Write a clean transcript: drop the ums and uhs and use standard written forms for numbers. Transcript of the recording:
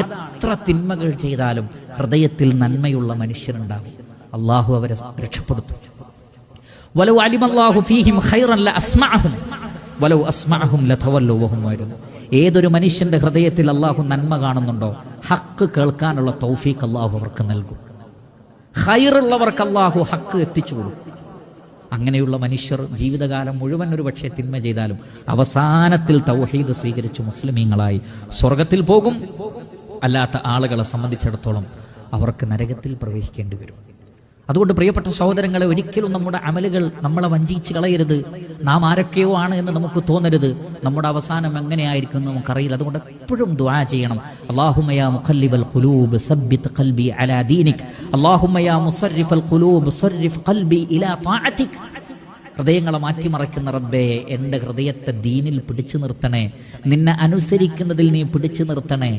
എത്ര തിന്മകൾ ചെയ്താലും ഹൃദയത്തിൽ നന്മയുള്ള മനുഷ്യരുണ്ടാകും. അള്ളാഹു അവരെ രക്ഷപ്പെടുത്തും. വലൗ അലിമല്ലാഹു ഫീഹിം ഖൈറൻ ലഅസ്മഅഹും വലൗ അസ്മഅഹും ലതവല്ലൂ വഹും മുഅ്രിദൂൻ. ഏതൊരു മനുഷ്യന്റെ ഹൃദയത്തിൽ അള്ളാഹു നന്മ കാണുന്നുണ്ടോ ഹക്ക് കേൾക്കാനുള്ള തൗഫീഖ് അള്ളാഹു അവർക്ക് നൽകും. ഖൈറുള്ളവർക്ക് അള്ളാഹു ഹക്ക് എത്തിച്ചു കൊടുക്കും. അങ്ങനെയുള്ള മനുഷ്യർ ജീവിതകാലം മുഴുവൻ ഒരു പക്ഷേ തിന്മ ചെയ്താലും അവസാനത്തിൽ തൗഹീദ് സ്വീകരിച്ച് മുസ്ലിമീങ്ങളായി സ്വർഗത്തിൽ പോകും. അല്ലാത്ത ആളുകളെ സംബന്ധിച്ചിടത്തോളം അവർക്ക് നരകത്തിൽ പ്രവേശിക്കേണ്ടി വരും. അതുകൊണ്ട് പ്രിയപ്പെട്ട സഹോദരങ്ങളെ, ഒരിക്കലും നമ്മുടെ അമലുകൾ നമ്മളെ വഞ്ചിച്ച് കളയരുത്. നാം ആരൊക്കെയോ ആണ് എന്ന് നമുക്ക് തോന്നരുത്. നമ്മുടെ അവസാനം എങ്ങനെയായിരിക്കും എന്ന് നമുക്കറിയില്ല. അതുകൊണ്ട് എപ്പോഴും ദുആ ചെയ്യണം. അല്ലാഹുമ്മ യാ മുഖല്ലിബൽ ഖുലൂബ് സബ്ബിത് ഖൽബി അലാ ദീനിക്. അല്ലാഹുമ്മ യാ മുസർരിഫൽ ഖുലൂബ് സർരിഫ് ഖൽബി ഇലാ ത്വാഅതിക്. ഹൃദയങ്ങളെ മാറ്റിമറിക്കുന്ന റബ്ബേ, എൻ്റെ ഹൃദയത്തെ ദീനിൽ പിടിച്ചു നിർത്തണേ, നിന്നെ അനുസരിക്കുന്നതിൽ നീ പിടിച്ചു നിർത്തണേ.